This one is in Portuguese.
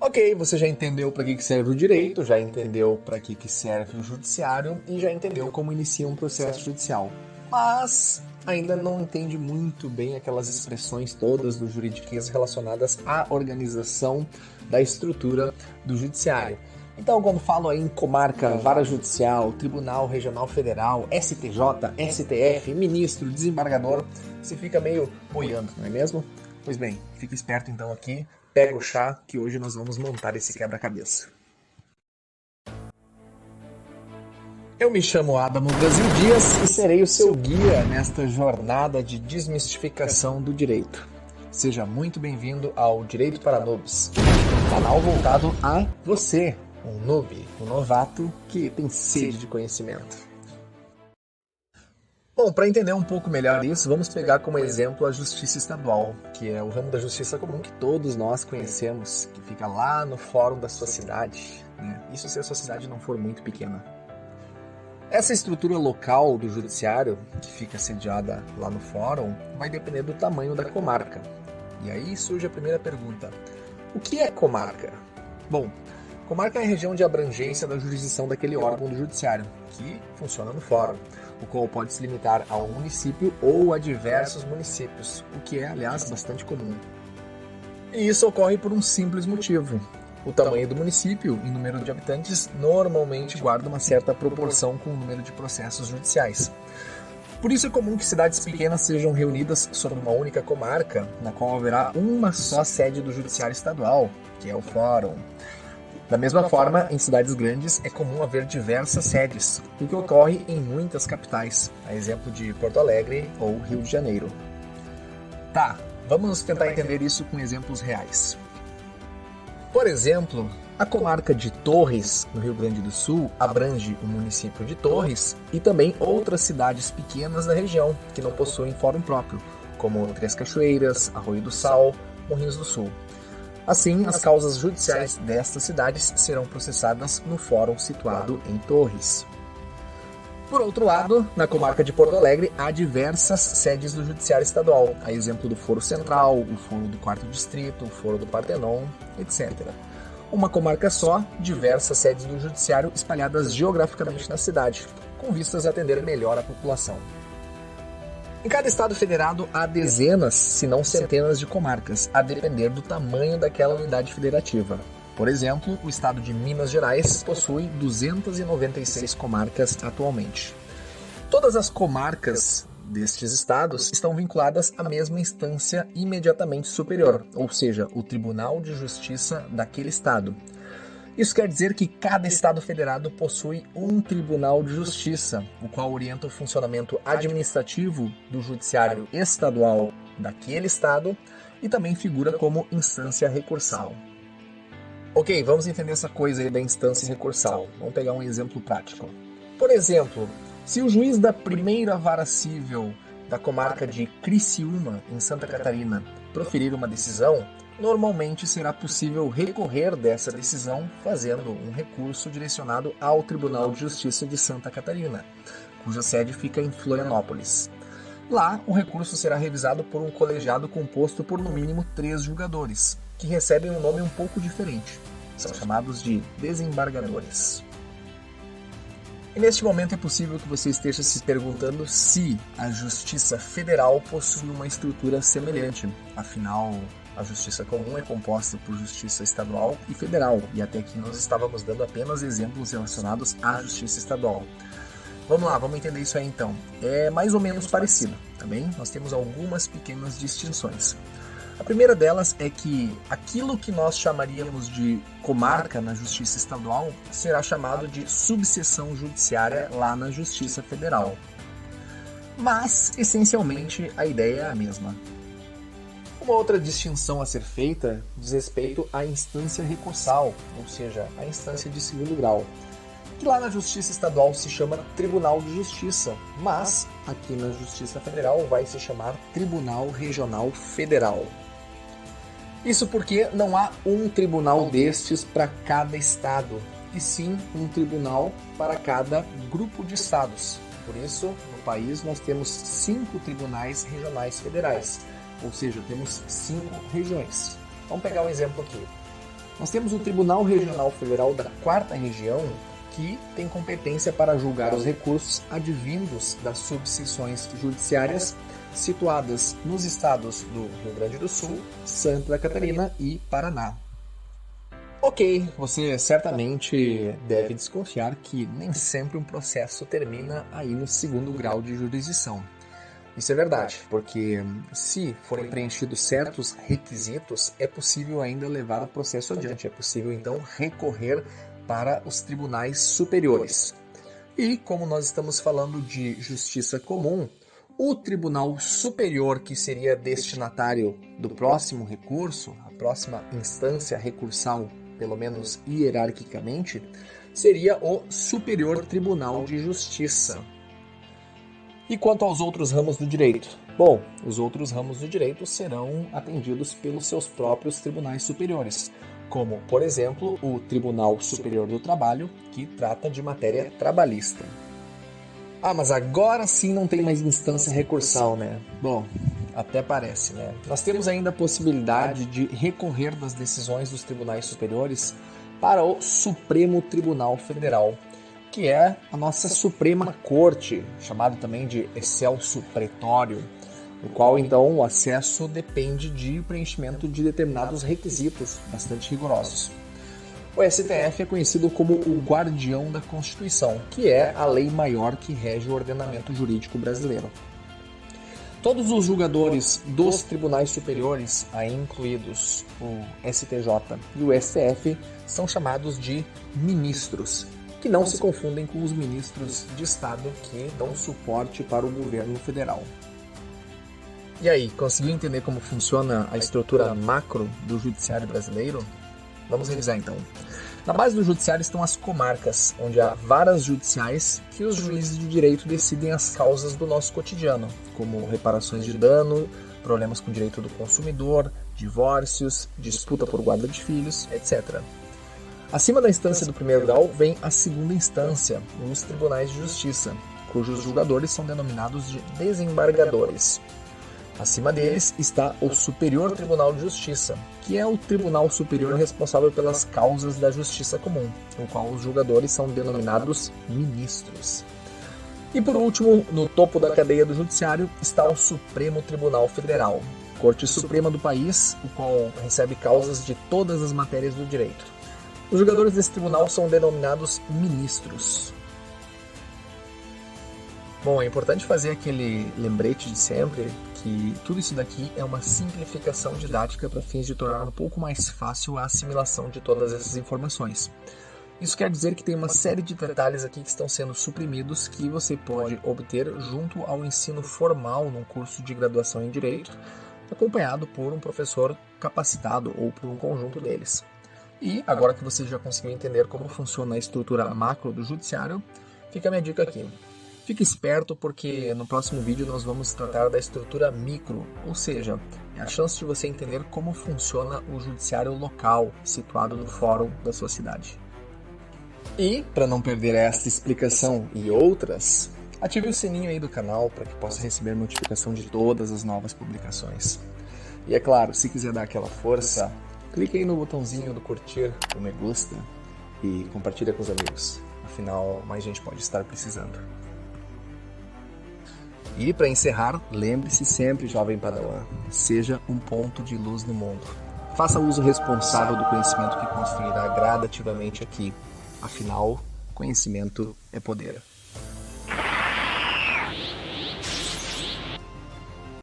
Ok, você já entendeu para que serve o direito, já entendeu para que serve o judiciário e já entendeu como inicia um processo judicial. Mas ainda não entende muito bem aquelas expressões todas do juridiquês relacionadas à organização da estrutura do judiciário. Então, quando falo aí em comarca, vara judicial, tribunal regional federal, STJ, STF, ministro, desembargador, você fica meio boiando, não é mesmo? Pois bem, fique esperto então aqui, pega o chá que hoje nós vamos montar esse quebra-cabeça. Eu me chamo Adamo Brasil Dias e serei o seu guia nesta jornada de desmistificação do direito. Seja muito bem-vindo ao Direito para Noobs, um canal voltado a você, um noob, um novato que tem sede de conhecimento. Bom, para entender um pouco melhor isso, vamos pegar como exemplo a Justiça Estadual, que é o ramo da justiça comum que todos nós conhecemos, que fica lá no fórum da sua cidade, né? Isso se a sua cidade não for muito pequena. Essa estrutura local do judiciário, que fica sediada lá no fórum, vai depender do tamanho da comarca. E aí surge a primeira pergunta: o que é comarca? Bom, comarca é a região de abrangência da jurisdição daquele órgão do judiciário, que funciona no fórum, o qual pode se limitar a um município ou a diversos municípios, o que é, aliás, bastante comum. E isso ocorre por um simples motivo. O tamanho do município e o número de habitantes normalmente guarda uma certa proporção com o número de processos judiciais. Por isso é comum que cidades pequenas sejam reunidas sob uma única comarca, na qual haverá uma só sede do judiciário estadual, que é o fórum. Da mesma forma, em cidades grandes é comum haver diversas sedes, o que ocorre em muitas capitais, a exemplo de Porto Alegre ou Rio de Janeiro. Tá, vamos tentar entender isso com exemplos reais. Por exemplo, a comarca de Torres, no Rio Grande do Sul, abrange o município de Torres e também outras cidades pequenas da região que não possuem fórum próprio, como Três Cachoeiras, Arroio do Sal, Morrinhos do Sul. Assim, as causas judiciais destas cidades serão processadas no fórum situado em Torres. Por outro lado, na comarca de Porto Alegre há diversas sedes do Judiciário Estadual, a exemplo do Foro Central, o Foro do Quarto Distrito, o Foro do Partenon, etc. Uma comarca só, diversas sedes do Judiciário espalhadas geograficamente na cidade, com vistas a atender melhor a população. Em cada estado federado há dezenas, se não centenas de comarcas, a depender do tamanho daquela unidade federativa. Por exemplo, o estado de Minas Gerais possui 296 comarcas atualmente. Todas as comarcas destes estados estão vinculadas à mesma instância imediatamente superior, ou seja, o Tribunal de Justiça daquele estado. Isso quer dizer que cada estado federado possui um Tribunal de Justiça, o qual orienta o funcionamento administrativo do judiciário estadual daquele estado e também figura como instância recursal. Ok, vamos entender essa coisa aí da instância recursal. Vamos pegar um exemplo prático. Por exemplo, se o juiz da primeira vara civil da comarca de Criciúma, em Santa Catarina, proferir uma decisão, normalmente será possível recorrer dessa decisão fazendo um recurso direcionado ao Tribunal de Justiça de Santa Catarina, cuja sede fica em Florianópolis. Lá, o recurso será revisado por um colegiado composto por no mínimo 3 julgadores, que recebem um nome um pouco diferente. São chamados de desembargadores. E neste momento é possível que você esteja se perguntando se a Justiça Federal possui uma estrutura semelhante. Afinal, a Justiça Comum é composta por Justiça Estadual e Federal, e até aqui nós estávamos dando apenas exemplos relacionados à Justiça Estadual. Vamos lá, vamos entender isso aí então. É mais ou menos parecido, tá bem? Nós temos algumas pequenas distinções. A primeira delas é que aquilo que nós chamaríamos de comarca na Justiça Estadual será chamado de subseção judiciária lá na Justiça Federal. Mas, essencialmente, a ideia é a mesma. Uma outra distinção a ser feita diz respeito à instância recursal, ou seja, a instância de segundo grau, que lá na Justiça Estadual se chama Tribunal de Justiça, mas aqui na Justiça Federal vai se chamar Tribunal Regional Federal. Isso porque não há um tribunal destes para cada estado, e sim um tribunal para cada grupo de estados. Por isso, no país nós temos 5 tribunais regionais federais, ou seja, temos 5 regiões. Vamos pegar um exemplo aqui. Nós temos o Tribunal Regional Federal da 4ª Região, que tem competência para julgar os recursos advindos das subseções judiciárias situadas nos estados do Rio Grande do Sul, Santa Catarina e Paraná. Ok, você certamente deve desconfiar que nem sempre um processo termina aí no 2º grau de jurisdição. Isso é verdade, porque se forem preenchidos certos requisitos, é possível ainda levar o processo adiante, é possível então recorrer para os tribunais superiores. E como nós estamos falando de justiça comum, o Tribunal Superior, que seria destinatário do próximo recurso, a próxima instância recursal, pelo menos hierarquicamente, seria o Superior Tribunal de Justiça. E quanto aos outros ramos do direito? Bom, os outros ramos do direito serão atendidos pelos seus próprios tribunais superiores, como, por exemplo, o Tribunal Superior do Trabalho, que trata de matéria trabalhista. Ah, mas agora sim não tem mais instância recursal, né? Bom, até parece, né? Nós temos ainda a possibilidade de recorrer das decisões dos tribunais superiores para o Supremo Tribunal Federal, que é a nossa Suprema Corte, chamado também de Excelso Pretório, no qual então o acesso depende de preenchimento de determinados requisitos bastante rigorosos. O STF é conhecido como o guardião da Constituição, que é a lei maior que rege o ordenamento jurídico brasileiro. Todos os julgadores dos tribunais superiores, aí incluídos o STJ e o STF, são chamados de ministros, que não se confundem com os ministros de Estado que dão suporte para o governo federal. E aí, conseguiu entender como funciona a estrutura macro do judiciário brasileiro? Vamos revisar então. Na base do judiciário estão as comarcas, onde há varas judiciais que os juízes de direito decidem as causas do nosso cotidiano, como reparações de dano, problemas com direito do consumidor, divórcios, disputa por guarda de filhos, etc. Acima da instância do 1º grau vem a 2ª instância, os tribunais de justiça, cujos julgadores são denominados de desembargadores. Acima deles está o Superior Tribunal de Justiça, que é o tribunal superior responsável pelas causas da justiça comum, no qual os julgadores são denominados ministros. E por último, no topo da cadeia do judiciário está o Supremo Tribunal Federal, Corte Suprema do país, o qual recebe causas de todas as matérias do direito. Os julgadores desse tribunal são denominados ministros. Bom, é importante fazer aquele lembrete de sempre que tudo isso daqui é uma simplificação didática para fins de tornar um pouco mais fácil a assimilação de todas essas informações. Isso quer dizer que tem uma série de detalhes aqui que estão sendo suprimidos que você pode obter junto ao ensino formal num curso de graduação em Direito, acompanhado por um professor capacitado ou por um conjunto deles. E agora que você já conseguiu entender como funciona a estrutura macro do judiciário, fica a minha dica aqui. Fique esperto porque no próximo vídeo nós vamos tratar da estrutura micro, ou seja, é a chance de você entender como funciona o judiciário local situado no fórum da sua cidade. E, para não perder esta explicação e outras, ative o sininho aí do canal para que possa receber notificação de todas as novas publicações. E é claro, se quiser dar aquela força, clique aí no botãozinho do curtir, do me gusta e compartilha com os amigos. Afinal, mais gente pode estar precisando. E para encerrar, lembre-se sempre, jovem padawan, seja um ponto de luz no mundo. Faça uso responsável do conhecimento que construirá gradativamente aqui. Afinal, conhecimento é poder.